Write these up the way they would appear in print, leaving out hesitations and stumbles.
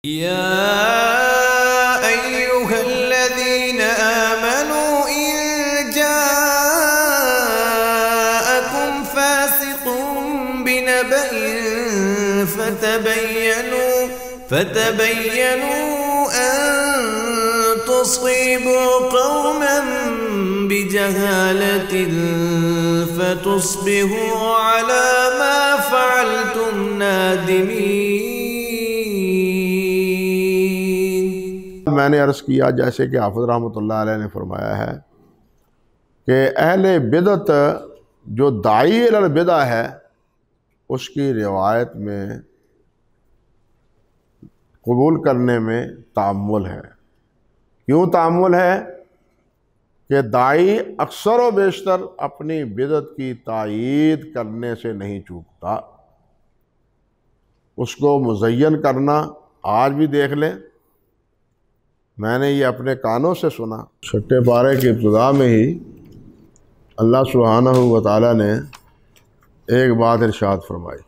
يا أيها الذين آمنوا إن جاءكم فاسق بنبأ فتبينوا أن تصيبوا قوما بجهالة فتصبحوا على ما فعلتم نادمين۔ میں نے عرض کیا جیسے کہ حافظ رحمۃ اللہ علیہ نے فرمایا ہے کہ اہل بدعت جو داعی الی البدع ہے اس کی روایت میں قبول کرنے میں تعمل ہے۔ کیوں تعمل ہے؟ کہ داعی اکثر و بیشتر اپنی بدعت کی تائید کرنے سے نہیں چوکتا۔ اس کو مزین کرنا، آج بھی دیکھ لیں، میں نے یہ اپنے کانوں سے سنا۔ چھٹے پارے کی ابتدا میں ہی اللہ سبحانہ و تعالیٰ نے ایک بات ارشاد فرمائی،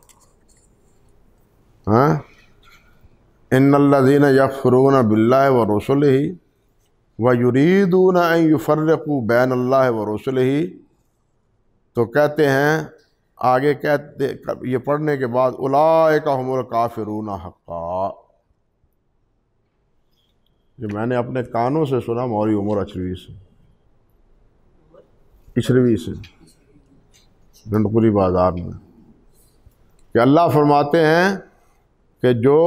ان الذین یکفرون باللہ ورسلہ ویریدون ان یفرقوا بین اللہ ورسلہ، تو کہتے ہیں آگے کہتے یہ پڑھنے کے بعد اولئک هم الکافرون حقا۔ یہ میں نے اپنے کانوں سے سنا مولوی عمر اچھروی سے گنڈپوری بازار میں، کہ اللہ فرماتے ہیں کہ جو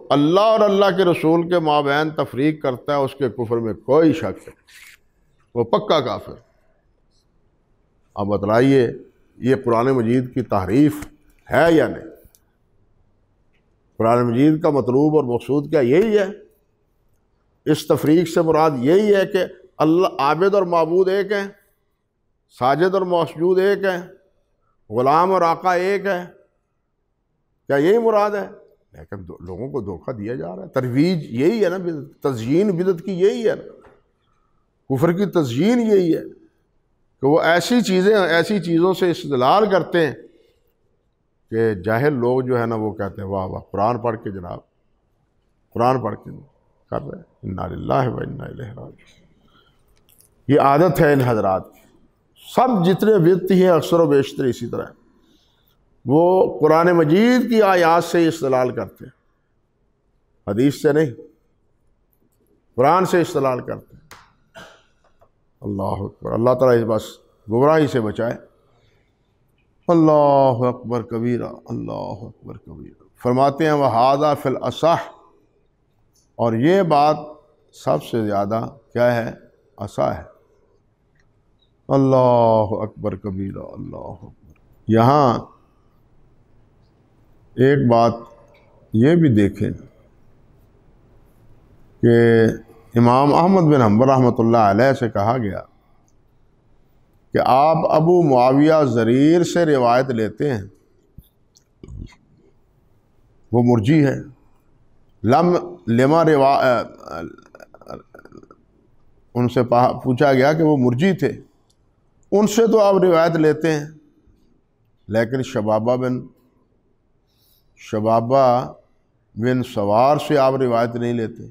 اللہ اور اللہ کے رسول کے مابین تفریق کرتا ہے اس کے کفر میں کوئی شک ہے، وہ پکا کافر۔ اب بتلائیے یہ قرآن مجید کی تحریف ہے یا نہیں؟ قرآن مجید کا مطلوب اور مقصود کیا یہی ہے؟ اس تفریق سے مراد یہی ہے کہ اللہ عابد اور معبود ایک ہیں، ساجد اور مسجود ایک ہیں، غلام اور آقا ایک ہے، کیا یہی مراد ہے؟ لیکن لوگوں کو دھوکہ دیا جا رہا ہے۔ ترویج یہی ہے نا، تزیین بدعت کی یہی ہے نا، کفر کی تزیین یہی ہے کہ وہ ایسی چیزوں سے استدلال کرتے ہیں کہ جاہل لوگ جو ہے نا وہ کہتے ہیں واہ واہ قرآن پڑھ کے جناب، قرآن پڑھ کے کر رہے ہیں، انا للہ و انا الیہ راجعون۔ یہ عادت ہے ان حضرات کی، سب جتنے بدعتی ہیں اکثر و بیشتر اسی طرح ہیں، وہ قرآن مجید کی آیات سے استدلال کرتے ہیں، حدیث سے نہیں، قرآن سے استدلال کرتے ہیں۔ اللہ اکبر، اللہ تعالیٰ اس بس گمراہی سے بچائے۔ اللہ اکبر کبیرہ، اللہ اکبر کبیرہ۔ فرماتے ہیں وَهَذَا فِي الْأَصَحِّ، اور یہ بات سب سے زیادہ کیا ہے؟ اصح ہے۔ اللہ اکبر کبیرہ، اللہ اکبر۔ یہاں ایک بات یہ بھی دیکھیں کہ امام احمد بن حنبل رحمۃ اللہ علیہ سے کہا گیا کہ آپ ابو معاویہ ضریر سے روایت لیتے ہیں، وہ مرجی ہے، ان سے پوچھا گیا کہ وہ مرجی تھے، ان سے تو آپ روایت لیتے ہیں لیکن شبابہ بن سوار سے آپ روایت نہیں لیتے،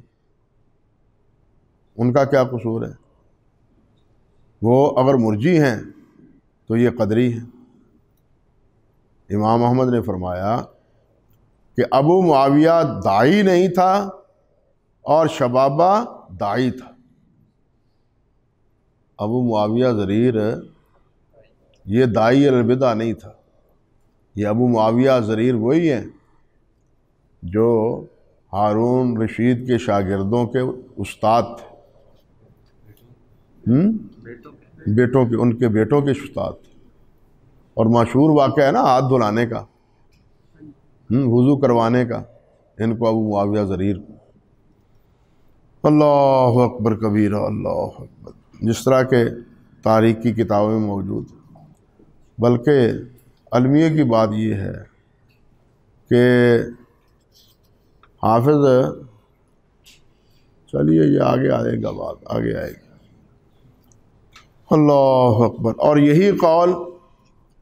ان کا کیا قصور ہے؟ وہ اگر مرجی ہیں تو یہ قدری ہیں۔ امام احمد نے فرمایا کہ ابو معاویہ داعی نہیں تھا اور شبابہ داعی تھا۔ ابو معاویہ ضریر یہ داعی البدع نہیں تھا، یہ ابو معاویہ ضریر وہی ہیں جو ہارون رشید کے شاگردوں کے استاد تھے، ان کے بیٹوں کے استاد تھے، اور مشہور واقعہ ہے نا ہاتھ دھلانے کا، وضو کروانے کا، ان کو ابو معاویہ ضریر کو۔ اللہ اکبر کبیرہ، اللہ اکبر۔ جس طرح کے تاریخ کی کتابوں میں موجود، بلکہ المیہ کی بات یہ ہے کہ حافظ، چلیے یہ آگے آئے گا، بات آگے آئے گی۔ اللہ اکبر۔ اور یہی قول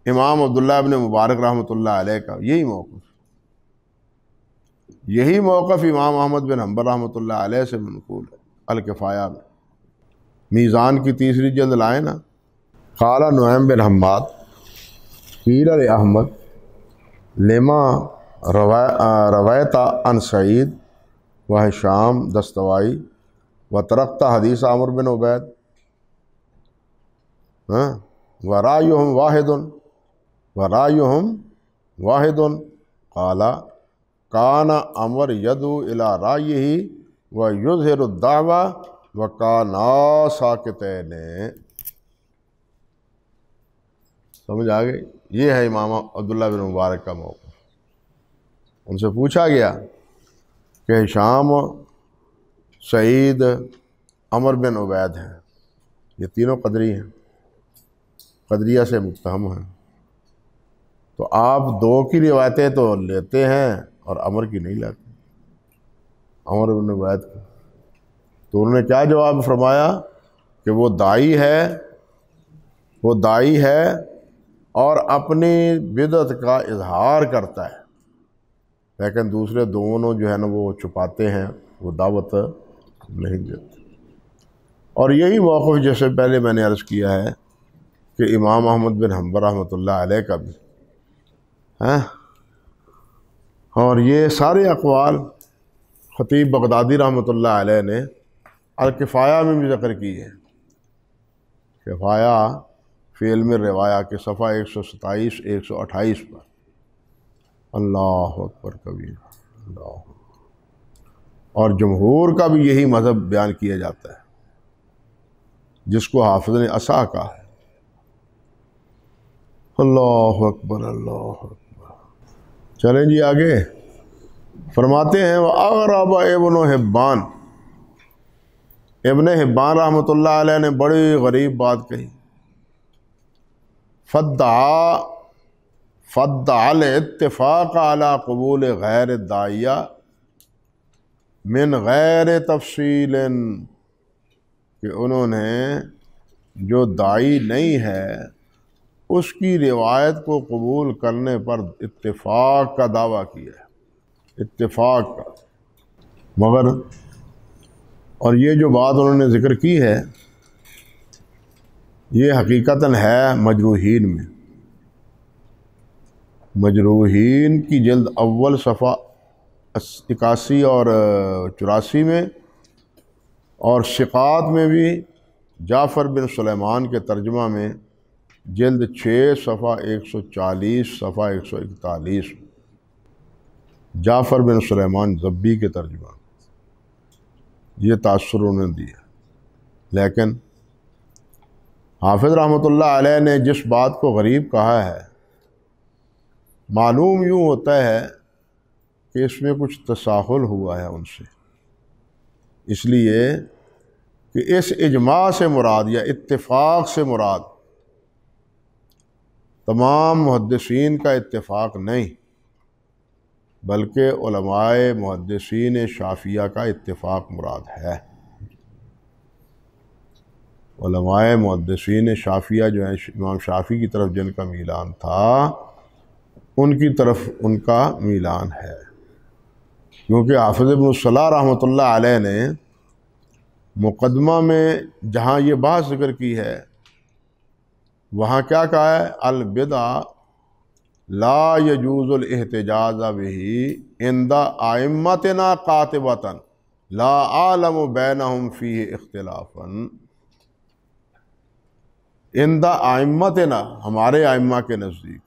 امام عبداللہ ابن مبارک رحمۃ اللہ علیہ کا، یہی موقف یہی موقف امام احمد بن حنبل رحمۃ اللہ علیہ سے منقول ہے الکفایہ میں، میزان کی تیسری جلد لائے نا۔ قال نعیم بن حماد قیل لأحمد لما رویت عن سعید و ہشام دستوائی و ترکت حدیث عمرو بن عبید ورایہم واحد قال کان عمر یدعو الی رایہ و یظہر الدعوہ وکانا ساکتین۔ سمجھ آ گئی؟ یہ ہے امام عبداللہ بن مبارک کا موقف۔ ان سے پوچھا گیا کہ ہشام، سعید، عمر بن عبید ہیں، یہ تینوں قدری ہیں، قدریہ سے متہم ہیں، تو آپ دو کی روایتیں تو لیتے ہیں اور عمر کی نہیں لیتے، عمر بن عبید کی۔ تو انہوں نے کیا جواب فرمایا کہ وہ داعی ہے اور اپنی بدعت کا اظہار کرتا ہے، لیکن دوسرے دونوں جو ہے نا وہ چھپاتے ہیں، وہ دعوت نہیں دیتے۔ اور یہی موقف جیسے پہلے میں نے عرض کیا ہے کہ امام احمد بن حنبل رحمۃ اللہ علیہ کا بھی ہے، اور یہ سارے اقوال خطیب بغدادی رحمۃ اللہ علیہ نے الکفایہ میں بھی ذکر کی ہے، کفایہ فی علم الروایہ کے صفحہ 127 128 پر۔ اللہ اکبر کبیر، اللہ اکبر۔ اور جمہور کا بھی یہی مذہب بیان کیا جاتا ہے، جس کو حافظ نے اصح کہا ہے۔ اللہ اکبر، اللہ اکبر۔ چلیں جی آگے فرماتے ہیں وَأَغْرَبَ ابن حبان، ابن حبان رحمۃ اللہ علیہ نے بڑی غریب بات کہی، فَادَّعَى الاتفاق علی قبول غیر الداعیہ من غیر تفصیل، کہ انہوں نے جو داعی نہیں ہے اس کی روایت کو قبول کرنے پر اتفاق کا دعویٰ کیا ہے، اتفاق کا۔ مگر اور یہ جو بات انہوں نے ذکر کی ہے یہ حقیقتاً ہے مجروحین میں، مجروحین کی جلد اول صفحہ 81 اور 84 میں، اور ثقات میں بھی جعفر بن سلیمان کے ترجمہ میں جلد 6 صفحہ 140 صفحہ 141 جعفر بن سلیمان ضبی کے ترجمہ یہ تاثر انہوں نے دیا۔ لیکن حافظ رحمۃ اللہ علیہ نے جس بات کو غریب کہا ہے، معلوم یوں ہوتا ہے کہ اس میں کچھ تساہل ہوا ہے ان سے، اس لیے کہ اس اجماع سے مراد یا اتفاق سے مراد تمام محدثین کا اتفاق نہیں، بلکہ علماء محدثین شافعیہ کا اتفاق مراد ہے۔ علماء محدثین شافعیہ جو ہیں، امام شافعی کی طرف جن کا میلان تھا ان کی طرف ان کا میلان ہے، کیونکہ حافظ ابن الصلاح رحمۃ اللہ علیہ نے مقدمہ میں جہاں یہ بات ذکر کی ہے وہاں کیا کہا ہے؟ البدع لا يجوز الاحتجاج به عند ائمتنا قاطبۃ لا اعلم بینہم فیہ اختلافا۔ عند ائمتنا، ہمارے ائمہ کے نزدیک،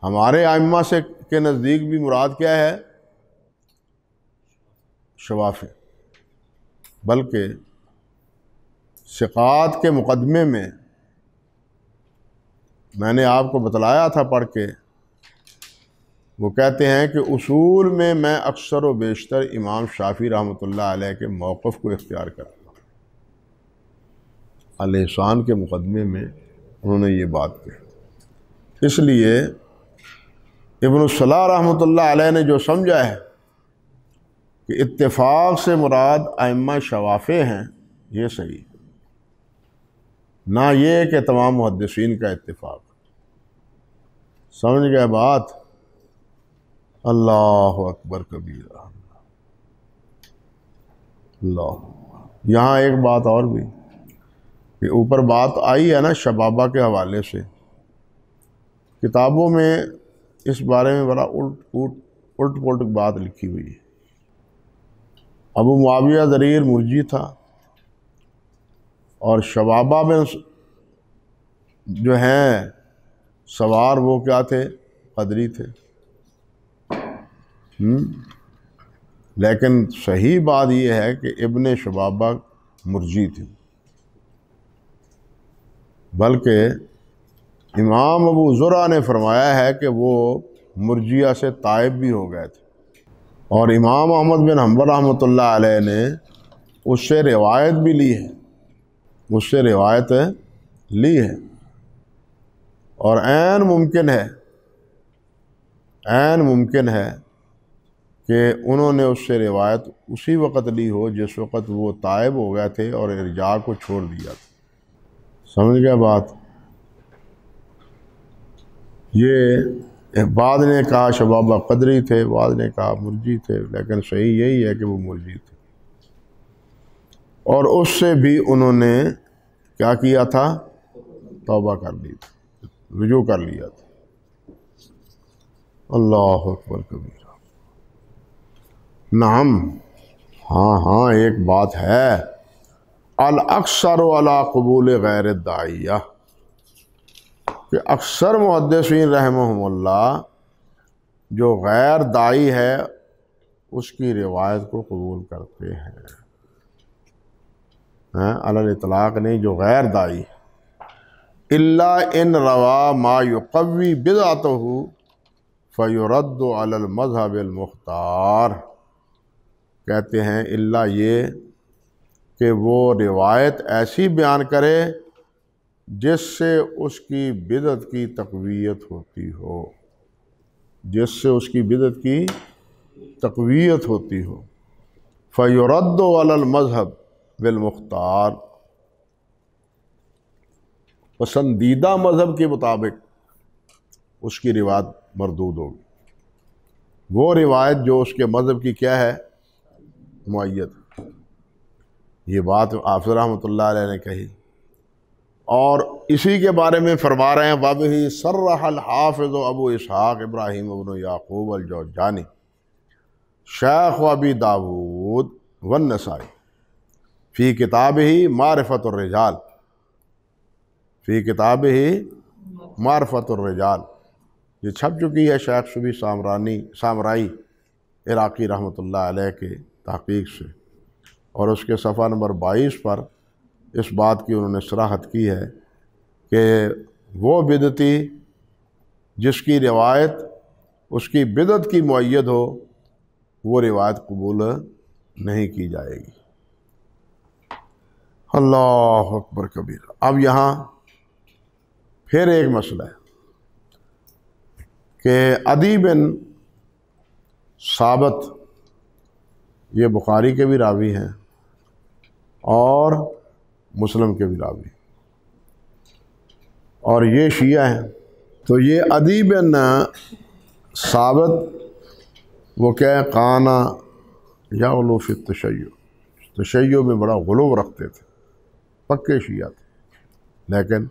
ہمارے ائمہ سے کے نزدیک بھی مراد کیا ہے؟ شوافی، بلکہ ثقات کے مقدمے میں نے آپ کو بتلایا تھا پڑھ کے، وہ کہتے ہیں کہ اصول میں اکثر و بیشتر امام شافعی رحمۃ اللہ علیہ کے موقف کو اختیار کرتا ہوں۔ الاحسان کے مقدمے میں انہوں نے یہ بات کہی، اس لیے ابن الصلاح رحمۃ اللہ علیہ نے جو سمجھا ہے کہ اتفاق سے مراد ائمہ شوافع ہیں، یہ صحیح، نہ یہ کہ تمام محدثین کا اتفاق۔ سمجھ گئے بات؟ اللہ اکبر کبیرہ، اللہ۔ یہاں ایک بات اور بھی کہ اوپر بات آئی ہے نا شبابہ کے حوالے سے، کتابوں میں اس بارے میں بڑا الٹ پلٹ بات لکھی ہوئی ہے۔ ابو معاویہ ضریر مرجی تھا، اور شبابہ میں جو ہیں سوار وہ کیا تھے؟ قدری تھے۔ لیکن صحیح بات یہ ہے کہ ابن شبابہ مرجی تھے، بلکہ امام ابو زرع نے فرمایا ہے کہ وہ مرجیہ سے تائب بھی ہو گئے تھے، اور امام احمد بن حنبل رحمۃ اللہ علیہ نے اس سے روایت بھی لی ہے، اس سے روایت لی ہے، اور عین ممکن ہے کہ انہوں نے اس سے روایت اسی وقت لی ہو جس وقت وہ تائب ہو گئے تھے اور ارجاء کو چھوڑ دیا تھا۔ سمجھ گئے بات؟ یہ بعد نے کہا شبابہ قدری تھے، بعد نے کہا مرجی تھے، لیکن صحیح یہی ہے کہ وہ مرجی تھے، اور اس سے بھی انہوں نے کیا کیا تھا؟ توبہ کر لی تھی، رجوع کر لیا تھا۔ اللہ اکبر کبیرہ۔ نعم، ہاں ایک بات ہے، الاکثر علی قبول غیر الداعیہ، کہ اکثر محدثین رحمہم اللہ جو غیر داعی ہے اس کی روایت کو قبول کرتے ہیں، علی الاطلاق نہیں، جو غیر داعی الا ان روا ما یقوی بدعتہ فیرد علی المذہب المختار، کہتے ہیں الا یہ کہ وہ روایت ایسی بیان کرے جس سے اس کی بدعت کی تقویت ہوتی ہو، جس سے اس کی بدعت کی تقویت ہوتی ہو، فیرد علی المذہب بالمختار، پسندیدہ مذہب کے مطابق اس کی روایت مردود ہوگی، وہ روایت جو اس کے مذہب کی کیا ہے؟ معید۔ یہ بات حافظ رحمۃ اللہ علیہ نے کہی، اور اسی کے بارے میں فرما رہے ہیں وَبِهِ صَرَّحَ الحافظ ابو اسحاق ابراہیم ابن یعقوب الجوزجانی شیخ ابی داود والنسائی فی کتابہ معرفۃ الرجال، فی کتابہ معرفۃ الرجال، یہ چھپ چکی ہے شیخ شبی سامرائی عراقی رحمۃ اللہ علیہ کے تحقیق سے، اور اس کے صفحہ نمبر 22 پر اس بات کی انہوں نے صراحت کی ہے کہ وہ بدعتی جس کی روایت اس کی بدعت کی معید ہو وہ روایت قبول نہیں کی جائے گی۔ اللہ اکبر کبیر۔ اب یہاں پھر ایک مسئلہ ہے کہ عدی بن ثابت یہ بخاری کے بھی راوی ہیں اور مسلم کے بھی راوی، اور یہ شیعہ ہیں، تو یہ عدی بن ثابت وہ کیا ہے؟ قانا یغلو فی تشیع میں بڑا غلو رکھتے تھے، پکے شیعہ تھے، لیکن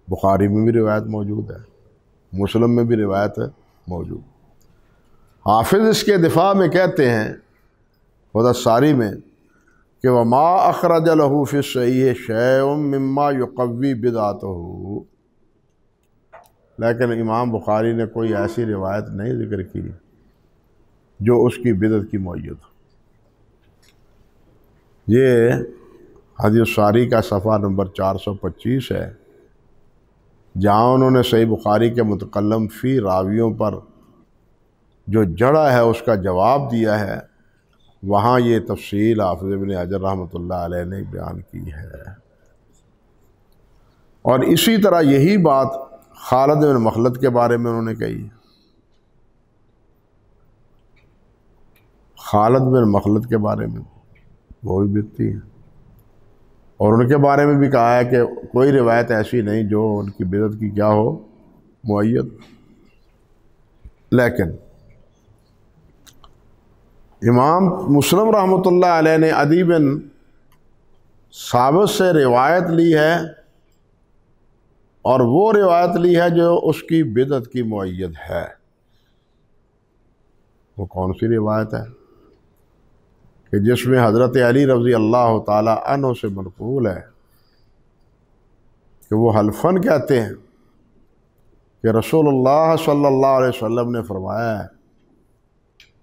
بخاری میں بھی روایت موجود ہے، مسلم میں بھی روایت موجود۔ حافظ اس کے دفاع میں کہتے ہیں خدا ساری میں کہ وما اخرج له فی الصحیح شیء مما یقوی بدعتہ، لیکن امام بخاری نے کوئی ایسی روایت نہیں ذکر کی جو اس کی بدعت کی معید ہو۔ یہ حدیث ساری کا صفحہ نمبر 425 ہے، جہاں انہوں نے صحیح بخاری کے متکلم فی راویوں پر جو جڑا ہے اس کا جواب دیا ہے، وہاں یہ تفصیل حافظ ابن حجر رحمۃ اللہ علیہ نے بیان کی ہے۔ اور اسی طرح یہی بات خالد بن مخلد کے بارے میں انہوں نے کہی، خالد بن مخلد کے بارے میں وہ بھی بدعتی ہے، اور ان کے بارے میں بھی کہا ہے کہ کوئی روایت ایسی نہیں جو ان کی بدعت کی کیا ہو؟ معید۔ لیکن امام مسلم رحمۃ اللہ علیہ نے عدی بن ثابت سے روایت لی ہے، اور وہ روایت لی ہے جو اس کی بدعت کی مؤید ہے۔ وہ کون سی روایت ہے؟ کہ جس میں حضرت علی رضی اللہ تعالی عنہ سے منقول ہے کہ وہ حلفاً کہتے ہیں کہ رسول اللہ صلی اللہ علیہ وسلم نے فرمایا ہے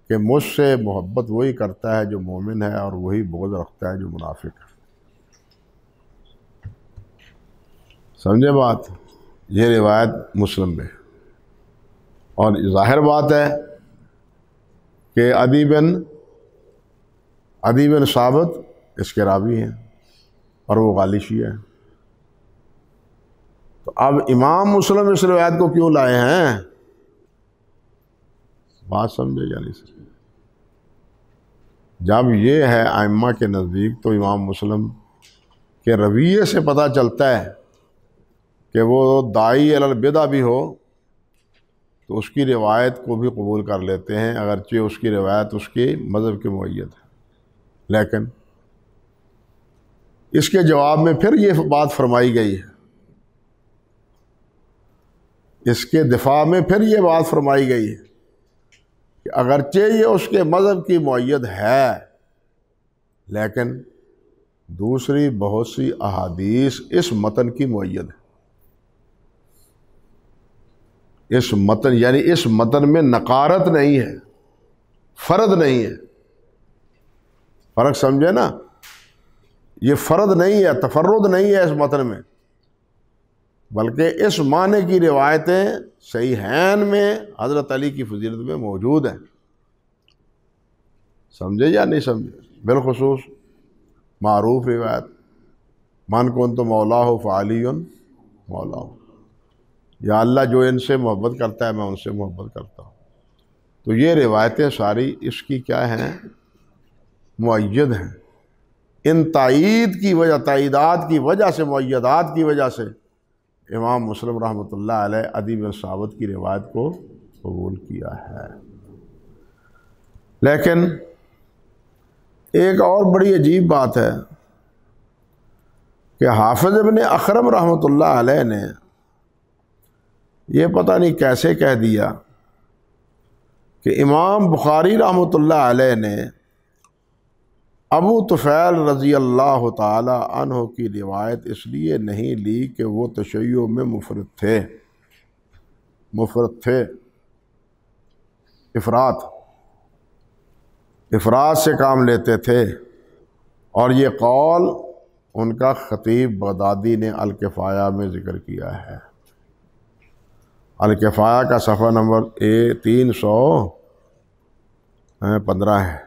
کہ مجھ سے محبت وہی کرتا ہے جو مومن ہے، اور وہی بغض رکھتا ہے جو منافق ہے۔ سمجھے بات؟ یہ روایت مسلم میں، اور ظاہر بات ہے کہ عدی بن ثابت اس کے راوی ہیں، اور وہ غالی شیعہ ہیں۔ تو اب امام مسلم اس روایت کو کیوں لائے ہیں؟ بات سمجھے یا نہیں سمجھے؟ جب یہ ہے ائمہ کے نزدیک، تو امام مسلم کے رویے سے پتہ چلتا ہے کہ وہ داعی الی البدع بھی ہو تو اس کی روایت کو بھی قبول کر لیتے ہیں، اگرچہ اس کی روایت اس کے مذہب کے مؤید ہے۔ لیکن اس کے جواب میں پھر یہ بات فرمائی گئی ہے، اس کے دفاع میں پھر یہ بات فرمائی گئی ہے کہ اگرچہ یہ اس کے مذہب کی مؤید ہے، لیکن دوسری بہت سی احادیث اس متن کی مؤید ہے۔ اس متن یعنی اس متن میں نقارت نہیں ہے، فرد نہیں ہے۔ فرق سمجھے نا؟ یہ فرد نہیں ہے، تفرد نہیں ہے اس متن میں، بلکہ اس معنی کی روایتیں صحیحین میں حضرت علی کی فضیلت میں موجود ہیں۔ سمجھے یا نہیں سمجھے؟ بالخصوص معروف روایت من کنت مولاہ فعلی مولاہ، یا اللہ جو ان سے محبت کرتا ہے میں ان سے محبت کرتا ہوں۔ تو یہ روایتیں ساری اس کی کیا ہیں؟ مؤید ہیں۔ ان تائید کی وجہ، تائیدات کی وجہ سے، مؤیدات کی وجہ سے امام مسلم رحمۃ اللہ علیہ عدی بن ثابت کی روایت کو قبول کیا ہے۔ لیکن ایک اور بڑی عجیب بات ہے کہ حافظ ابن اخرم رحمۃ اللہ علیہ نے یہ پتہ نہیں کیسے کہہ دیا کہ امام بخاری رحمۃ اللہ علیہ نے ابو طفیل رضی اللہ تعالی عنہ کی روایت اس لیے نہیں لی کہ وہ تشیع میں مفرد تھے، افراد سے کام لیتے تھے، اور یہ قول ان کا خطیب بغدادی نے الکفایہ میں ذکر کیا ہے۔ الکفایہ کا صفحہ نمبر 315 ہے،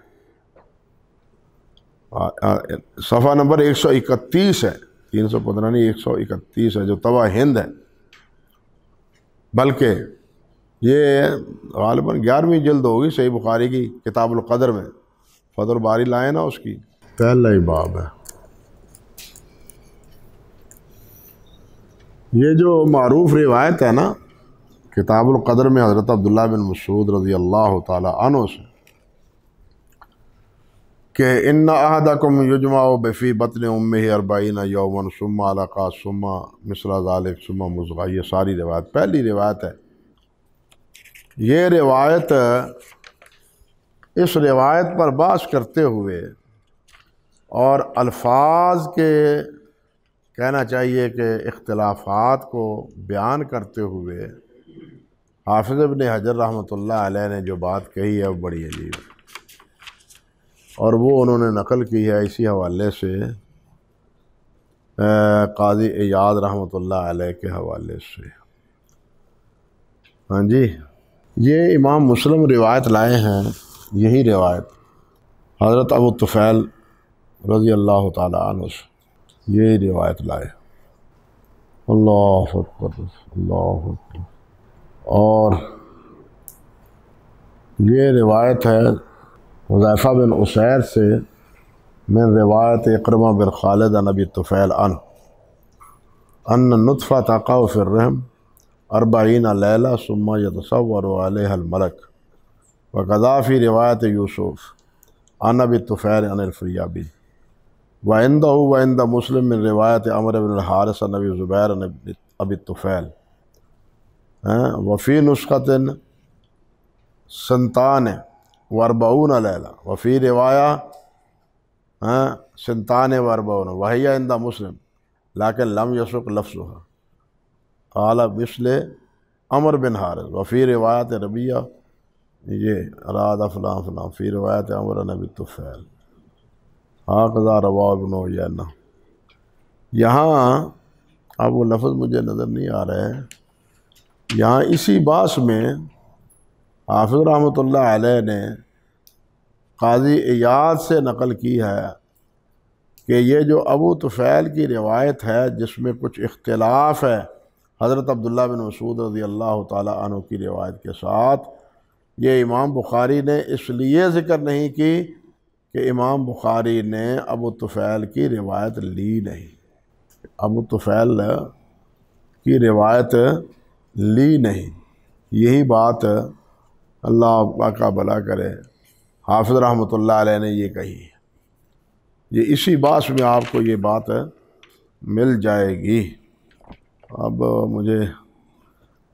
صفحہ نمبر 131 ہے، 315 نہیں 131 ہے، جو طبع ہند ہے۔ بلکہ یہ غالباً 11ویں جلد ہوگی صحیح بخاری کی، کتاب القدر میں، فتح الباری لائے نا، اس کی پہلا ہی باب ہے۔ یہ جو معروف روایت ہے نا کتاب القدر میں حضرت عبداللہ بن مسعود رضی اللہ تعالی عنہ سے کہ ان احدکم یجمع بفی بطن امہ 40 یوما ثم علقہ ثم مثل ذلک ثم مضغہ، یہ ساری روایت پہلی روایت ہے۔ یہ روایت اس روایت پر بحث کرتے ہوئے اور الفاظ کے کہنا چاہیے کہ اختلافات کو بیان کرتے ہوئے حافظ ابن حجر رحمۃ اللہ علیہ نے جو بات کہی ہے وہ بڑی عجیب ہے، اور وہ انہوں نے نقل کی ہے اسی حوالے سے قاضی ایاض رحمۃ اللہ علیہ کے حوالے سے۔ ہاں جی، یہ امام مسلم روایت لائے ہیں، یہی روایت حضرت ابو طفیل رضی اللہ تعالی عنہ سے، یہی روایت لائے۔ اللہ اکبر، اللہ اکبر۔ اور یہ روایت ہے حذیفہ بن اسیر سے من روایت اکرمہ بن خالد عن ابی طفیل عنہ ان النطفہ تقع فی الرحم 40 لیلہ ثم یتصور علیہ الملک وقضا فی روایت یوسف عن ابی الطفیل عن الفریابی وعند مسلم من روایت عمر بن الحارث عن ابی زبیر عن ابی الطفیل وفی نسخۃ سنتان واربعون لیلہ وفی روایہ سنتان واربعون وہی عند مسلم لیکن لم یسق لفظها قال مثل عمر بن حارث وفی روایت ربیہ یہ اراد فلان فلان فی روایت عمر بن ابی الطفیل ہاکذا رواہ ابن عیینہ۔ یہاں اب وہ لفظ مجھے نظر نہیں آ رہا ہے، یہاں اسی باس میں حافظ رحمۃ اللہ علیہ نے قاضی ایاض سے نقل کی ہے کہ یہ جو ابو طفیل کی روایت ہے جس میں کچھ اختلاف ہے حضرت عبداللہ بن مسعود رضی اللہ تعالی عنہ کی روایت کے ساتھ، یہ امام بخاری نے اس لیے ذکر نہیں کی کہ امام بخاری نے ابو طفیل کی روایت لی نہیں، ابو طفیل کی روایت لی نہیں، یہی بات اللہ کا بھلا کرے حافظ رحمۃ اللہ علیہ نے یہ کہی ہے، یہ اسی باس میں آپ کو یہ بات مل جائے گی۔ اب مجھے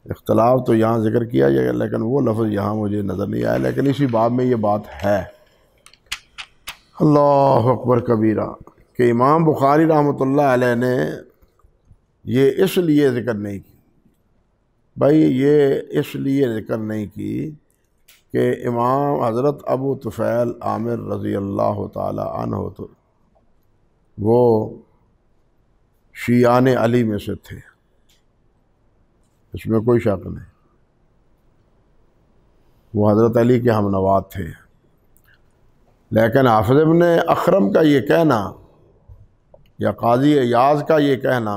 اختلاف تو یہاں ذکر کیا جائے گا لیکن وہ لفظ یہاں مجھے نظر نہیں آیا، لیکن اسی باب میں یہ بات ہے۔ اللہ اکبر کبیرہ کہ امام بخاری رحمۃ اللہ علیہ نے یہ اس لیے ذکر نہیں کی، بھائی یہ اس لیے ذکر نہیں کی کہ امام حضرت ابو طفیل عامر رضی اللہ تعالی عنہ تو وہ شیعان علی میں سے تھے، اس میں کوئی شک نہیں، وہ حضرت علی کے ہم نواد تھے، لیکن حافظ ابن اخرم کا یہ کہنا یا قاضی ایاض کا یہ کہنا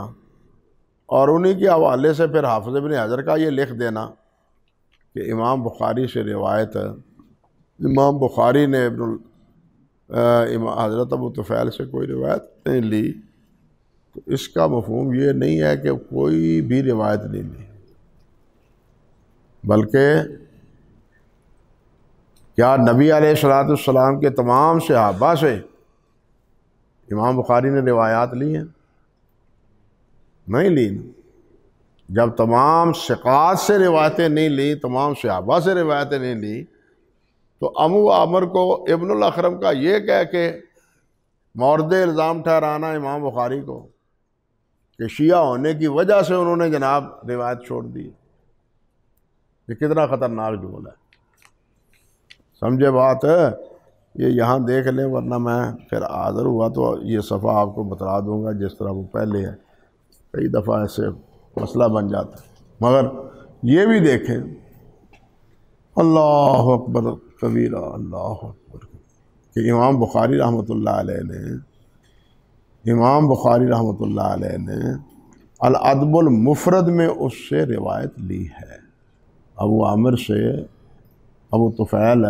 اور انہی کے حوالے سے پھر حافظ ابن حجر کا یہ لکھ دینا کہ امام بخاری سے روایت ہے، امام بخاری نے حضرت ابو طفیل سے کوئی روایت نہیں لی، تو اس کا مفہوم یہ نہیں ہے کہ کوئی بھی روایت نہیں لی، بلکہ کیا نبی علیہ الصلوۃ والسلام کے تمام صحابہ سے امام بخاری نے روایات لی ہیں؟ نہیں لی۔ جب تمام ثقات سے روایتیں نہیں لی، تمام صحابہ سے روایتیں نہیں لی، تو ابو عامر کو ابن الاخرم کا یہ کہہ کے مورد الزام ٹھہرانا امام بخاری کو کہ شیعہ ہونے کی وجہ سے انہوں نے جناب روایت چھوڑ دی، یہ کتنا خطرناک جملہ ہے، سمجھے بات ہے؟ یہ یہاں دیکھ لیں، ورنہ میں پھر حاضر ہوا تو یہ صفحہ آپ کو بتلا دوں گا جس طرح وہ پہلے ہے، کئی دفعہ ایسے مسئلہ بن جاتا ہے، مگر یہ بھی دیکھیں اللہ اکبر کبیرہ، اللہ اکبر کہ امام بخاری رحمۃ اللہ علیہ نے الادب المفرد میں اس سے روایت لی ہے، ابو عامر سے، ابو طفیل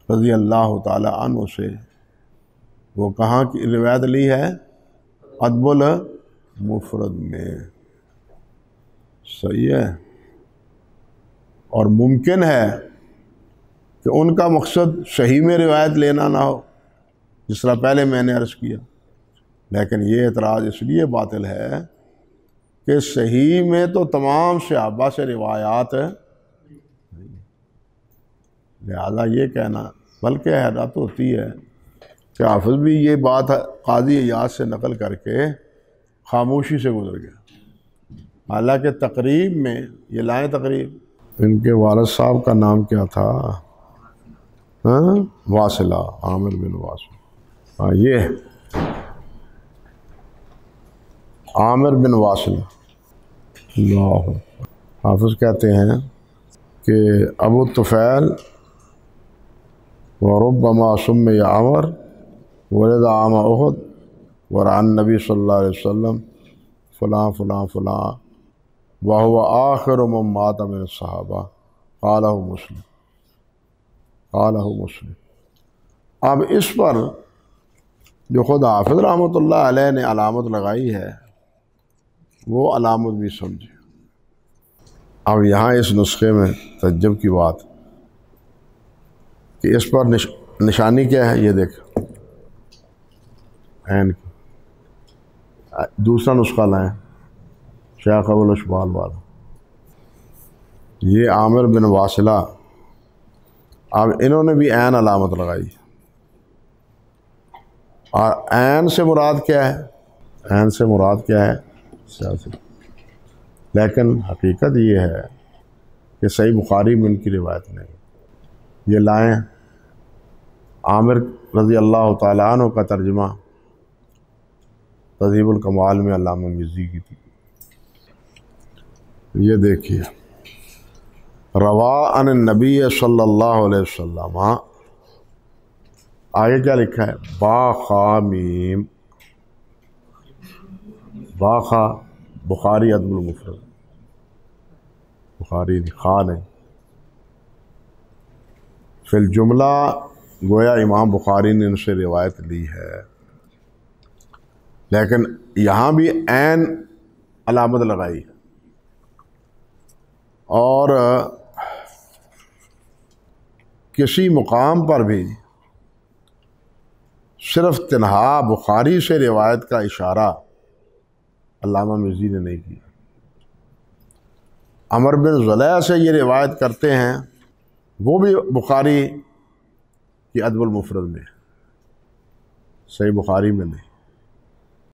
رضی اللہ تعالی عنہ سے، وہ کہاں کی روایت لی ہے؟ ادب المفرد میں، صحیح ہے، اور ممکن ہے کہ ان کا مقصد صحیح میں روایت لینا نہ ہو، جس طرح پہلے میں نے عرض کیا، لیکن یہ اعتراض اس لیے باطل ہے کہ صحیح میں تو تمام صحابہ سے روایات لہذا یہ کہنا، بلکہ حیرت ہوتی ہے کہ حافظ بھی یہ بات قاضی ایاض سے نقل کر کے خاموشی سے گزر گیا، حالانکہ تقریب میں یہ لائیں تقریب، ان کے والد صاحب کا نام کیا تھا؟ واصلہ، عامر بن واصلہ، یہ عامر بن واصلہ۔ اللہ، حافظ کہتے ہیں کہ ابو طفیل وربما سمی عمر ولد عام احد ورعن نبی صلی اللہ علیہ وسلم فلاں فلاں فلاں وهو آخر من مات من الصحابہ قالہ مسلم۔ اب اس پر جو خود حافظ رحمۃ اللہ علیہ نے علامت لگائی ہے وہ علامت بھی سمجھے۔ اب یہاں اس نسخے میں تعجب کی بات کہ اس پر نشانی کیا ہے؟ یہ دیکھ عین کی. دوسرا نسخہ لائیں شیخ ابو الاشبال والا. یہ عامر بن واصلہ، اب انہوں نے بھی عین علامت لگائی. اور عین سے مراد کیا ہے؟ عین سے مراد کیا ہے؟ سیاسی. لیکن حقیقت یہ ہے کہ صحیح بخاری میں ان کی روایت نہیں. یہ لائیں عامر رضی اللہ تعالیٰ عنہ کا ترجمہ تہذیب الکمال میں علامہ مزی کی تھی. یہ دیکھیے، روا عن النبی صلی اللہ علیہ وسلم، آگے کیا لکھا ہے؟ با خا میم، با خا، بخاری ادب المفرد، بخاری خا نہیں. فی الجملہ گویا امام بخاری نے ان سے روایت لی ہے، لیکن یہاں بھی عین علامت لگائی. اور کسی مقام پر بھی صرف تنہا بخاری سے روایت کا اشارہ علامہ مزی نے نہیں کیا. عمر بن زلیع سے یہ روایت کرتے ہیں، وہ بھی بخاری کی ادب المفرد میں، صحیح بخاری میں نہیں.